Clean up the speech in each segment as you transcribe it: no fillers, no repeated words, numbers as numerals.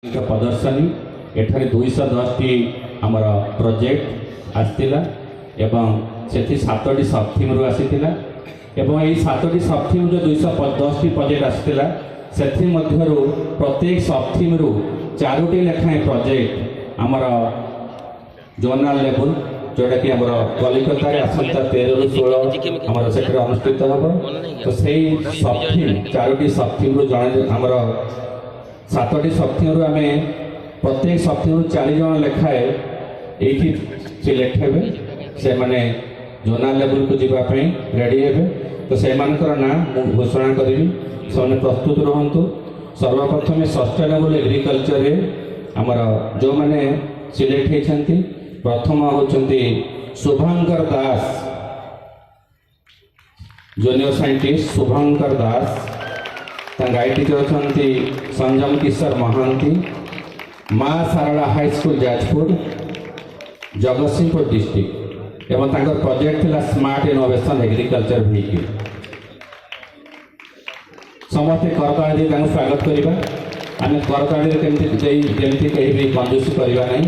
प्रदर्शनी एठारे 210टी आमर प्रोजेक्ट आसला एवं से 7टी सब थीम रु आसीथिला एवं यही 7टी सब थीम जो 210टी प्रोजेक्ट आसला से प्रत्येक सब थीम रु 4टी लेखाएं प्रोजेक्ट आमर जोनाल लेवल जोटा कि आमर कलिकता आसंता 13 रु 16 आमर से अनुष्ठित हम तो सही सब थीम 4टी सब थीम रु जड़े आमर 7टी सब थीम रु आमे प्रत्येक सब थीम 40 जन लेखाए ये सिलेक्ट हे से माने जोनाल लेवल को जीवाई रेडी हे तो से ना घोषणा करी से प्रस्तुत रुहतु। सर्वप्रथम सस्टेनेबल एग्रीकल्चर आमर जो मैंने सिलेक्ट होती प्रथम होती Shubhankar Das junior scientist Shubhankar Das guide teacher अच्छा Sanjam Kishore Mahanti Maa Sarala high school Jajpur Jagatsinghpur district एवं प्रोजेक्ट थिला स्मार्ट इनोवेशन एग्रीकल्चर व्हीकल समस्ते करताली स्वागत करवा आम करताली केमती कहीं भी कंजूसी करवा नहीं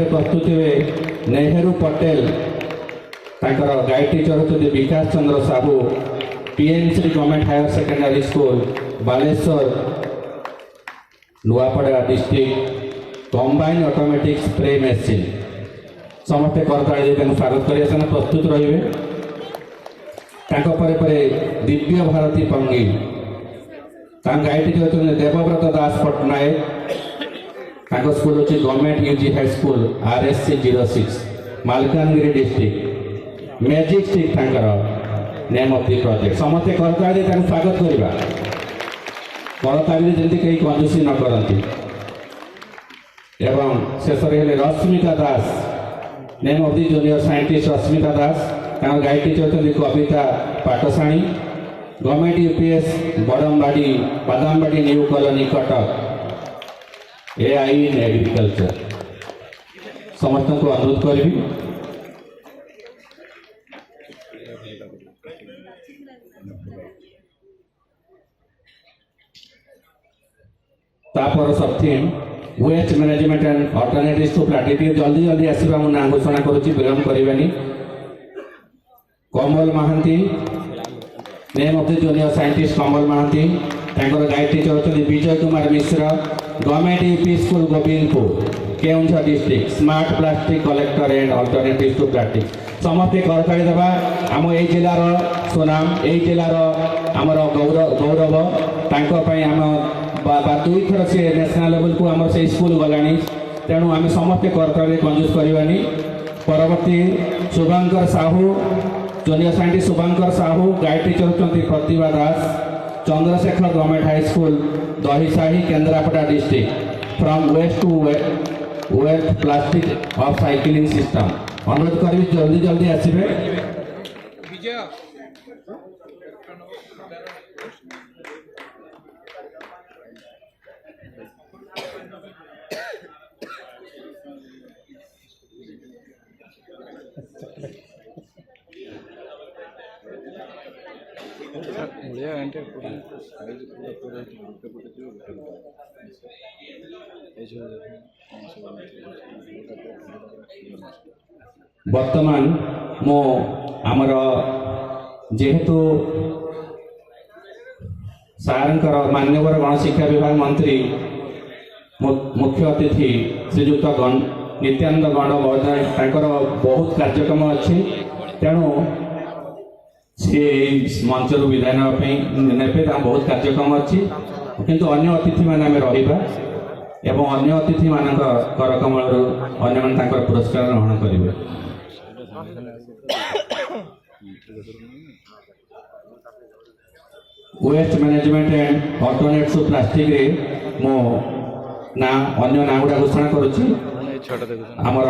प्रस्तुत हुए नेहरू पटेल गाइड टीचर होती Vikas Chandra Sahu PNC government higher secondary school Baleswar Nuapada district combine automatic spray machine समस्ते करताली स्वागत कर प्रस्तुत रे दिव्य भारती पंगी गाइड टीचर होते देवव्रत दास पट्टनायक स्कूल होची government UG high school RSC 06 Malkangiri district magic stick name of the project समस्ते करताली स्वागत करवा करताली जमी कहीं कंजूसी न करती एवं शेष Rashmika Das name of the junior scientist Rashmika Das guide teacher होती Kavita Patsani government UPS Badambadi Badambadi new colony Cuttack AI in agriculture समस्त को अनुरोध करी तापर सब theme waste management and alternatives to plastic जल्दी जल्दी आसवा मु ना घोषणा करुच्ची विलम्ब करवानी Kamal Mahanti name of the junior scientist Kamal Mahanti guide teacher होती Vijay Kumar Mishra government UP school Govindpur Keonjhar district smart plastic collector and alternatives to plastic समस्ते करताली देवा आम ए जिलार सुनाम ए जिलार आमर गौरव आम दुई थर से नेशनल लेवल को आम से स्कूल गलानी तेणु आम समस्ते करताली कंजूस करवानी। परवर्ती Shubhankar Sahu junior scientist Shubhankar Sahu guide teacher होती Pratibha Das Chandrashekhar government high school Dahisahi Kendrapara district from waste to wealth plastic of cycling system अनुरोध करी जल्दी जल्दी आसवे वर्तमान मो आमर जेहेतु सारंकर मान्यवर गणशिक्षा विभाग मंत्री मुख्य अतिथि श्रीजुक्त नित्यानंद गण महोदय बहुत कार्यक्रम अच्छी तेणु सी मंच रु विदाय ने बहुत कार्यक्रम अच्छी किंतु अन्य अतिथि मैंने रहा एवं अन्य अतिथि मान करकमल अन्य पुरस्कार ग्रहण करेंगे। Waste management and alternatives to plastic रे मो ना अन्य ना गुड़ा घोषणा करुच्ची आमर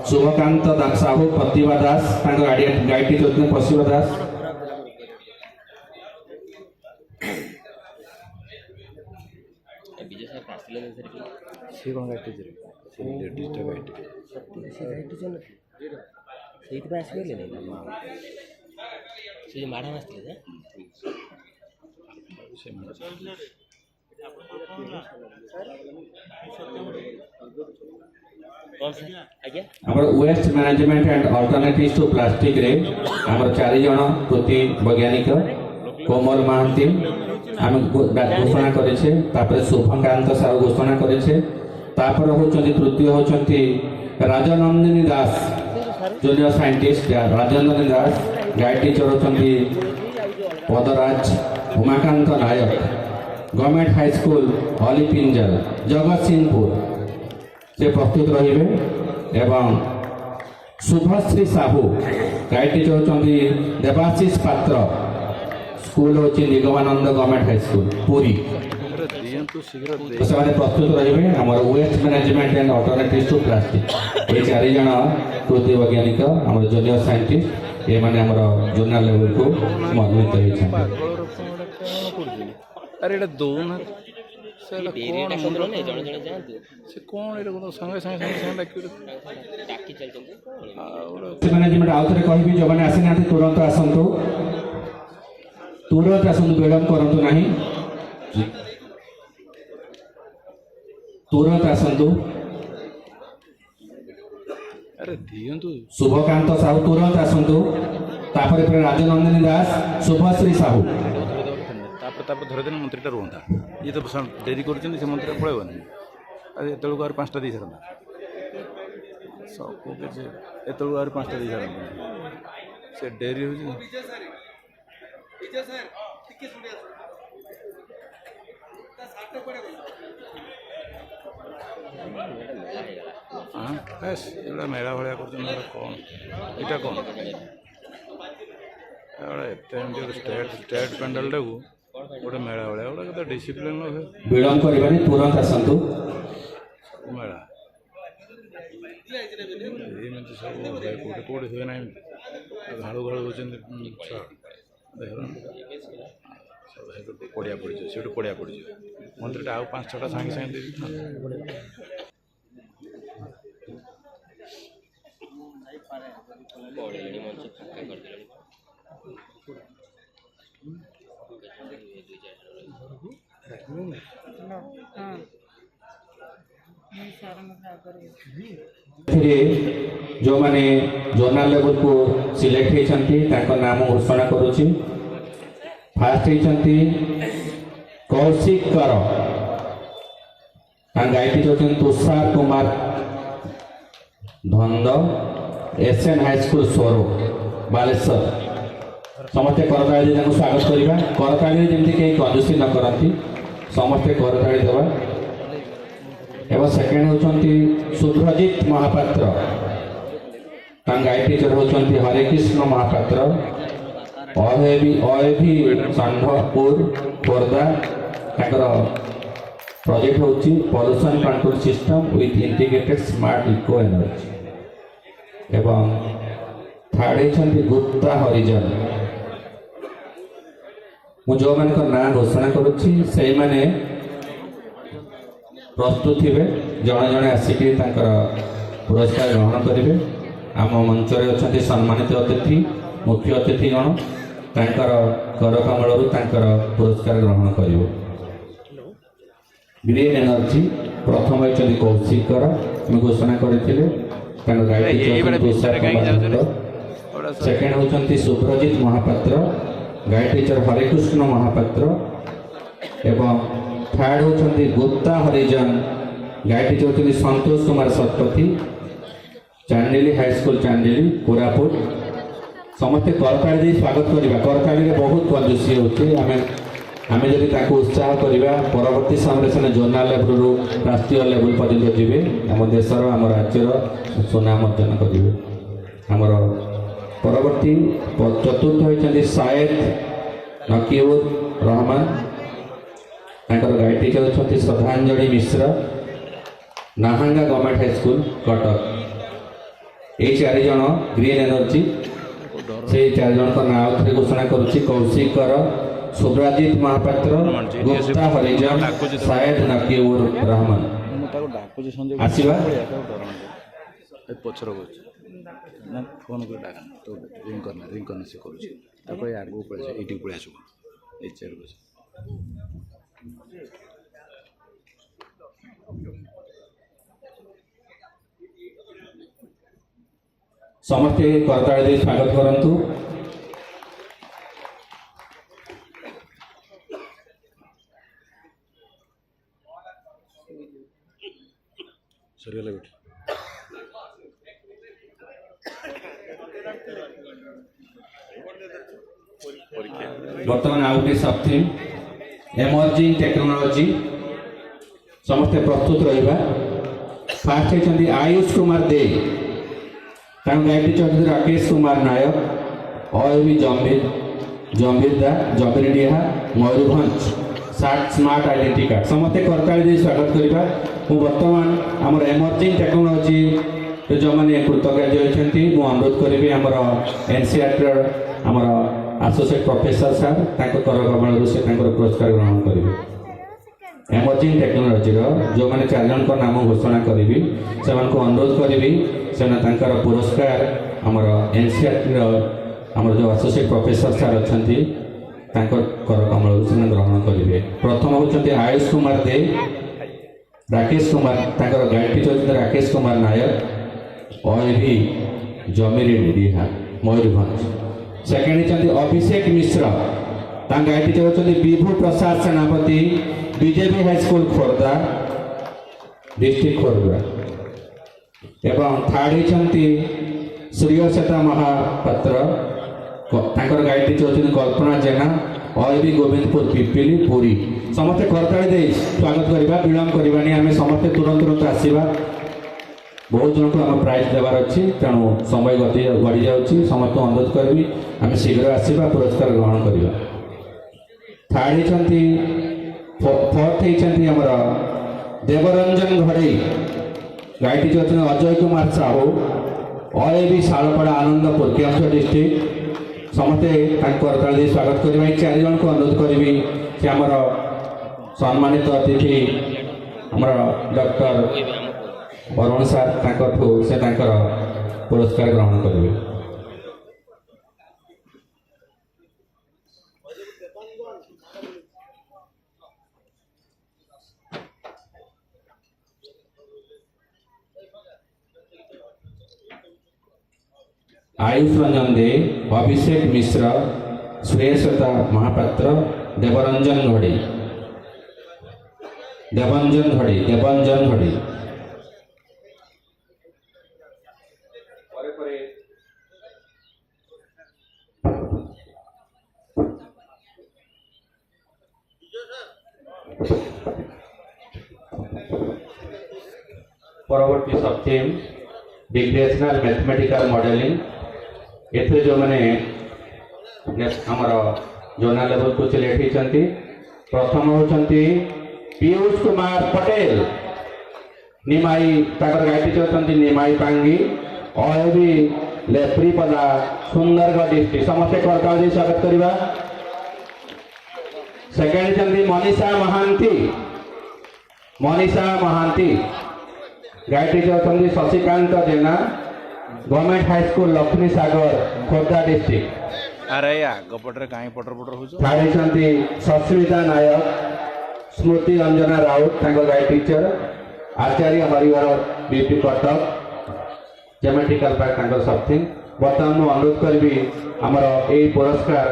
शुभकांत साहू प्रतिभा दास गाइड टीचर प्रतिभा दास से कौन गाइड टीचर से लेडीज टा गाइड टीचर ସେଇଥିପାଇଁ ଆସିପାରିଲେ ନାହିଁ ସେ ମାଡ଼ାମ ଆସିଥିଲେ ଯେ ଆମର waste management and alternatives to ପ୍ଲାଷ୍ଟିକରେ ଆମର 4 ଜଣ କୃତି ବୈଜ୍ଞାନିକ କୋମଲ ମହାନ୍ତି ଆମେ ଘୋଷଣା କରିଛେ, ତାପରେ ଶୁଭକାନ୍ତ ସାହୁ ଘୋଷଣା କରିଛେ, ତାପରେ ହଉଛନ୍ତି ତୃତୀୟ ହଉଛନ୍ତି Rajnandini Das junior scientist Rajnandini Das, guide teacher ହଉଛନ୍ତି ପଦରାଜ ଉମାକାନ୍ତ ନାୟକ, ଗଭର୍ଣ୍ଣମେଣ୍ଟ ହାଇସ୍କୁଲ ଅଲିପିଞ୍ଜଲ ଜଗତସିଂହପୁର ସେ ପ୍ରସ୍ତୁତ ରହିବେ। ଏବଂ ଶୁଭଶ୍ରୀ ସାହୁ ଗାଇଡ ଟିଚର ହେଉଛନ୍ତି ଦେବାଶିଷ ପାତ୍ର, ସ୍କୁଲ ହେଉଛି ନିଗମାନନ୍ଦ ଗଭର୍ଣ୍ଣମେଣ୍ଟ ହାଇସ୍କୁଲ ପୁରୀ, ସେମାନେ ପ୍ରସ୍ତୁତ ରହିବେ। ଆମର waste management and alternatives to plastic এই 4 ଜଣ କୃତି ବୈଜ୍ଞାନିକ ଆମର ଜୁନିୟର ସାଇଣ୍ଟିଷ୍ଟ, ଏମାନେ ଆମର ଜୁନିୟର ଲେଭେଲକୁ ମନୋନୀତ ହେଇଛନ୍ତି। ଆରେ ଏଇଟା ଦଉନା ସେଟା କ'ଣ ସେ କ'ଣ ଏଇଟା କ'ଣ ସାଙ୍ଗେ ସାଙ୍ଗେ ଡାକି ମ୍ୟାନେଜମେଣ୍ଟ ଆଉ ଥରେ କହିବି, ଯେଉଁମାନେ ଆସିନାହାନ୍ତି ତୁରନ୍ତ ଆସନ୍ତୁ, ତୁରନ୍ତ ଆସନ୍ତୁ, ବିଳମ୍ବ କରନ୍ତୁ ନାହିଁ, ତୁରନ୍ତ ଆସନ୍ତୁ। ଆରେ ଦିଅନ୍ତୁ ଶୁଭକାନ୍ତ ସାହୁ ତୁରନ୍ତ ଆସନ୍ତୁ, ତାପରେ ରାଜନନ୍ଦିନୀ ଦାସ, ଶୁଭଶ୍ରୀ ସାହୁ। ତାପରେ ଧରିଦେଲେ ମନ୍ତ୍ରୀଟା ରୁହନ୍ତା, ଇଏ ତ ଡେରି କରୁଛନ୍ତି, ସେ ମନ୍ତ୍ରୀଟା ପଳେଇବନି। ଆରେ ଏତେବେଳକୁ ଆହୁରି 5ଟା ଦେଇସାରନ୍ତା, ସବୁ କିଛି ଏତେବେଳକୁ ଆହୁରି 5ଟା ଦେଇସାରନ୍ତା, ସେ ଡେରି ହେଉଛି। ହଁ ବେଶ ଏଗୁଡ଼ା ମେଳା ଭଳିଆ କରୁଛନ୍ତି, କ'ଣ ଏଇଟା କ'ଣ ଏଗୁଡ଼ା ଏତେ ଏମିତି ଗୋଟେ ଷ୍ଟେଟ୍ ପେଣ୍ଡାଲଟାକୁ ଗୋଟେ ମେଳା ଭଳିଆ, ଗୋଟେ କେତେ ଡିସିପ୍ଲିନ୍ ହୁଏ। ବିଳମ୍ବ କରିବାନି, ତୁରନ୍ତ ଆସନ୍ତୁ। ମେଳା ଏମିତି ସବୁ ହୁଏ, କେଉଁଠି ହୁଏ ନାହିଁ, ଘାଳୁ ଘାଳୁ ହେଉଛନ୍ତି ଛୁଆ, ସବୁ ପଡ଼ିଆ ପଡ଼ିଯିବ, ସେଇଠୁ ପଡ଼ିଆ ପଡ଼ିଯିବ, ମନ୍ତ୍ରୀଟା ଆଉ 5-6ଟା ସାଙ୍ଗେ ସାଙ୍ଗେ ଦେଇଦେଇଥାନ୍ତି। ଏଥିରେ ଯେଉଁମାନେ ଜୋନାଲ ଲେଭେଲକୁ ସିଲେକ୍ଟ ହେଇଛନ୍ତି ତାଙ୍କ ନାମ ଘୋଷଣା କରୁଛି। ଫାଷ୍ଟ ହେଇଛନ୍ତି କୌଶିକ କର, ତାଙ୍କ ଗାଇଡ ହେଉଛନ୍ତି ତୁଷାର କୁମାର ଧନ୍ଦ, ଏସ୍ଏନ୍ ହାଇସ୍କୁଲ ସୋର ବାଲେଶ୍ୱର। ସମସ୍ତେ କରତାଳି ତାଙ୍କୁ ସ୍ୱାଗତ କରିବା, କରତାଳିରେ ଯେମିତି କେହି କଞ୍ଜୁସି ନ କରନ୍ତି, ସମସ୍ତେ କରତାଳି ଦେବା। ଏବଂ ସେକେଣ୍ଡ ହେଉଛନ୍ତି ଶୁଭ୍ରଜିତ ମହାପାତ୍ର, ତାଙ୍କ ଗାଇଡ ଟିଚର ହେଉଛନ୍ତି ହରେକୃଷ୍ଣ ମହାପାତ୍ର, ଅଏଭି ଷଣ୍ଢପୁର ଖୋର୍ଦ୍ଧା। ତାଙ୍କର ପ୍ରୋଜେକ୍ଟ ହେଉଛି pollution control system with integrated smart eco energy. ଏବଂ ଥାର୍ଡ ହେଇଛନ୍ତି ଗୁପ୍ତା ହରିଜନ। ମୁଁ ଯେଉଁମାନଙ୍କ ନାଁ ଘୋଷଣା କରୁଛି ସେଇମାନେ ପ୍ରସ୍ତୁତ ଥିବେ, ଜଣେ ଜଣେ ଆସିକି ତାଙ୍କର ପୁରସ୍କାର ଗ୍ରହଣ କରିବେ। ଆମ ମଞ୍ଚରେ ଅଛନ୍ତି ସମ୍ମାନିତ ଅତିଥି, ମୁଖ୍ୟ ଅତିଥିଗଣ, ତାଙ୍କର କରକମଳରୁ ତାଙ୍କର ପୁରସ୍କାର ଗ୍ରହଣ କରିବେ। ଗ୍ରୀନ୍ ଏନର୍ଜି ପ୍ରଥମ ହେଉଛନ୍ତି କୌଶିକ କର, ଆମେ ଘୋଷଣା କରିଥିଲେ, ତାଙ୍କ ଗାଇଡ ଟିଚର ସେକେଣ୍ଡ ହେଉଛନ୍ତି ଶୁଭ୍ରଜିତ ମହାପାତ୍ର, ଗାଇଡ ଟିଚର ହରେକୃଷ୍ଣ ମହାପାତ୍ର। ଏବଂ ଥାର୍ଡ ହେଉଛନ୍ତି ଗୁପ୍ତା ହରିଜନ, ଗାଇଡ ଟିଚର ହେଉଛନ୍ତି ସନ୍ତୋଷ କୁମାର ଶତପଥୀ, ଚାଣ୍ଡିଲି ହାଇସ୍କୁଲ ଚାଣ୍ଡିଲି କୋରାପୁଟ। ସମସ୍ତେ କରତାଳି ଦେଇ ସ୍ୱାଗତ କରିବା, କରତାଳିରେ ବହୁତ କଞ୍ଜୁସି ହେଉଛି। ଆମେ ଯଦି ତାଙ୍କୁ ଉତ୍ସାହ କରିବା, ପରବର୍ତ୍ତୀ ସମୟରେ ସେମାନେ ଜୋନାଲ ଲେଭେଲରୁ ରାଷ୍ଟ୍ରୀୟ ଲେଭେଲ ପର୍ଯ୍ୟନ୍ତ ଯିବେ, ଆମ ଦେଶର ଆମ ରାଜ୍ୟର ସୁନାମ ଅର୍ଜନ କରିବେ। ଆମର ପରବର୍ତ୍ତୀ ଚତୁର୍ଥ ହେଉଛନ୍ତି ସାଏଦ ନକିଉର ରହମାନ, ତାଙ୍କର ଗାଇଡ ଟିଚର ଅଛନ୍ତି ଶ୍ରଦ୍ଧାଞ୍ଜଳି ମିଶ୍ର, ନାହାଙ୍ଗା ଗଭର୍ଣ୍ଣମେଣ୍ଟ ହାଇସ୍କୁଲ କଟକ। এই 4 ଜଣ ଗ୍ରୀନ୍ ଏନର୍ଜି, ସେଇ 4 ଜଣଙ୍କ ନାଁ ଆଉଥରେ ଘୋଷଣା କରୁଛି। କୌଶିକ କର, ଶୁଭ୍ରଜିତ ମହାପାତ୍ର, ଗୁପ୍ତା ହରିଜନ, ସାଏଦ ନକିଉର ରହମାନ। ଆସିବା ପଛର କରୁଛି ନା ଫୋନ୍ କରି ଡାକ, ତ ରିଙ୍ଗ କରନା ସେ କରୁଛି, ତାପରେ ଆଗକୁ ପଳେଇ ଏଇଠିକି ପଳେଇ ଆସିବ, ଏଇ ଚେୟାରକୁ। समस्ते करताली दे स्वागत करंतु। बर्तमान आउटे सब थीम एमर्जिंग टेक्नोलॉजी समस्ते प्रस्तुत रहिबा। फास्ट होती आयुष कुमार दे गायत्री चौधरी राकेश कुमार नायक अभी जमीरदा जमीरडीहा मयूरभंज स्मार्ट आइडेंटिटी कार्ड समस्ते करताली दे स्वागत करवा। बर्तमान आमर एमर्जिंग टेक्नोलॉजी जो मैंने कृतकार्य होती अनुरोध करी आमर एनसीआर आमर एसोसिएट प्रोफेसर सर कर कमल से पुरस्कार ग्रहण करेंगे। एमर्जिंग टेक्नोलॉजी जो मैंने 4 जन को नाम घोषणा करी से अनुरोध करी से पुरस्कार आमर एनसीआर आमर जो एसोसिएट प्रोफेसर सर अच्छा कर कमल से ग्रहण करेंगे। प्रथम होती आयुष कुमार दे राकेश कुमार गायत्री चौधरी राकेश कुमार नायक अभी जमीरडीहा मयूरभंज। सेकेंड होती अभिषेक मिश्र गायत्री चौधरी विभु प्रसाद सेनापति BJP high school Khordha district Khordha. एवं थर्ड होती श्रीयसेता महापात्र गायत्री चौधरी कल्पना जेना अभी गोविंदपुर पिपिली पुरी समस्ते करताली दे स्वागत करवा। विलम्ब करवानी आम समस्ते तुरंत आसवा। बहुत जन को आम प्राइज देवार अच्छी तेणु समय गति बढ़ी जाऊँगी समस्त अनुरोध करी आम शीघ्र आसवा पुरस्कार ग्रहण करवा। थर्ड होती फोर्थ होती आमर देवरंजन घड़ई गायत्री चौधरी अजय कुमार साहू अभी शालपड़ा आनंदपुर केन्दुझर डिस्ट्रिक्ट समस्ते करताली स्वागत करवा। 4 जन को अनुरोध करी से आमर सम्मानित अतिथि आमर डॉक्टर अरुण सार से पुरस्कार ग्रहण करेंगे। आयुष रंजन दे अभिषेक मिश्र श्रेयसता महापात्र देवरंजन घड़ी देवंजन घड़ी परवर्ती सब थीम डिग्रेशनल मैथमेटिकल मॉडलिंग एथे जो मैंने आमर जोनाल लेवल को सिलेक्ट होती। प्रथम होती पीयूष कुमार पटेल निमाई गायत्री चौधरी निमाई पांगी अभी लेप्रीपदा सुंदरगढ़ डिस्ट्रिक्ट समस्ते करताली स्वागत करवा। सेकेंड होती Manisha Mahanti Gayatri Choudhury Shashikant Jena government high school Laxmi Sagar Khordha district. अरे या गपटरे काई पटर पटर हो थर्ड होती Sasmita Nayak Smruti Ranjana Raut guide teacher Acharya Harihar BP Cuttack geometrical part सबथिंग। बर्तमान मुझे अनुरोध करी आमर यही पुरस्कार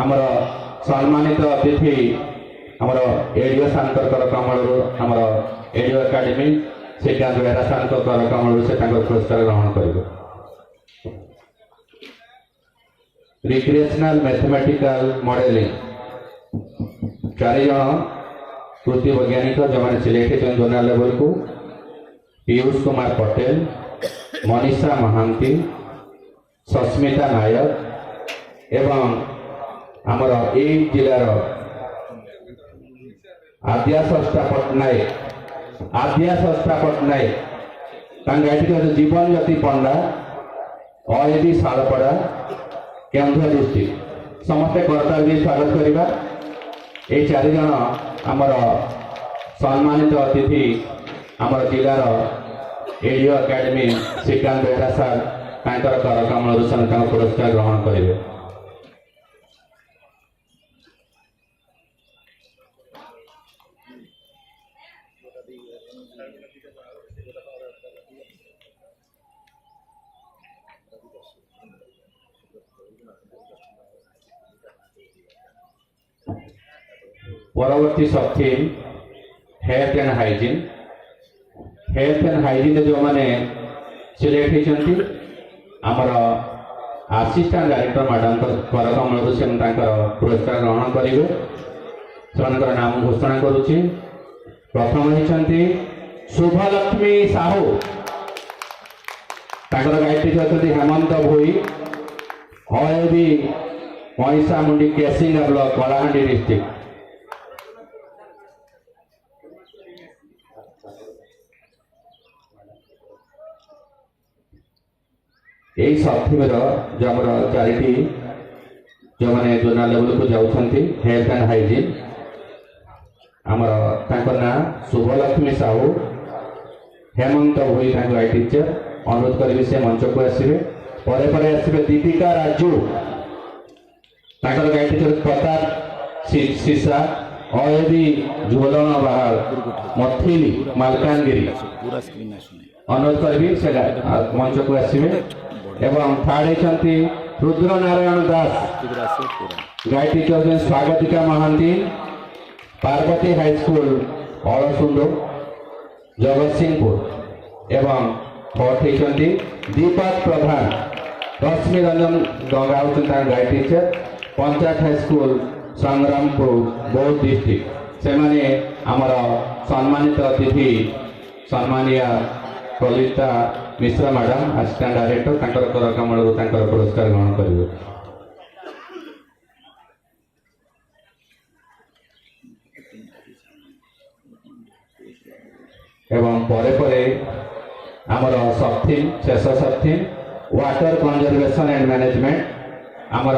आमर सम्मानित अतिथि आमर एडीओ सांकर कर कमल आमर एडीओ एकाडेमी श्रीकांत बेहरा सांकर कर कमल से पुरस्कार ग्रहण करेंगे। रिक्रिएशनल मैथमेटिकल मॉडलिंग 4 जन कृति वैज्ञानिक जो मैंने सिलेक्ट होते जोनाल लेवल को पीयूष कुमार पटेल मनीषा महांती सस्मिता नायक एवं आमर ए जिलार आद्यासस्ता पट्टनायक गायत्री जीवन ज्योति पंडा अभी शालपड़ा केन्दुझर डिस्ट्रिक्ट समस्ते करताली स्वागत करवा। ये 4 जन आमर सम्मानित अतिथि आमर जिलार एडीओ एकाडेमी श्रीकांत बेहरा सार कर कमल से पुरस्कार ग्रहण करेंगे। परवर्ती सब theme health and hygiene. Health and hygiene जो मैंने सिलेक्ट होती आमर आसिस्टांट डायरेक्टर मैडम करकमल से पुरस्कार ग्रहण करेंगे। से नाम घोषणा करुच्ची। प्रथम होती शुभलक्ष्मी साहू, गाइड टीचर होती हेमंत भोई, अयोधी महिषा मुंडी केसिंगा ब्लॉक कलाहांडी डिस्ट्रिक्ट। यही सब थीम जो आम चारिटी जो मैंने जोनाल लेवल को जाऊँगी हेल्थ एंड हाइजीन आमर ना शुभलक्ष्मी साहू, हेमंत भोई गाइड टीचर। अनुरोध करी से मंच को आसवे। पर आसवे दीपिका राजू, गाइड टीचर प्रताप सीसा, अयोधी झोलन बाहार मथिली मालकानगिरी। अनुरोध करी से मंच को आसवे। एवं थर्ड होती Rudra Narayan Das, guide teacher Swagatika Mahanti, Parvati high school Alasund Jagatsinghpur. एवं फोर्थ होती दीपक प्रधान, रश्मि रंजन गंगा होती guide teacher, panchayat high school Sangrampur Boudh district. से माने आमर सम्मानित अतिथि सम्मानिया Kalita Mishra madam assistant director करकमल पुरस्कार ग्रहण करेंगे। एवं परे आमर सबथीम शेष subtheme water conservation and management आमर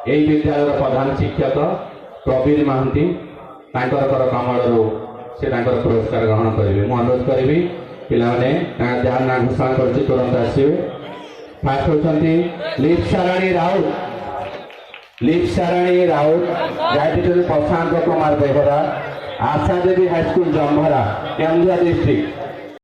यही विद्यालय प्रधान शिक्षक प्रवीर महांती करकमल से पुरस्कार ग्रहण करेंगे। मुझे अनुरोध करी पिलाने जहाँ ना घोषणा कर तुरंत आसवे। फास्ट होती लिप्साराणी Raut, लिप्साराणी Raut guide teacher Prashant Kumar Behera, Asha Devi high school जम्भरा Kendua district.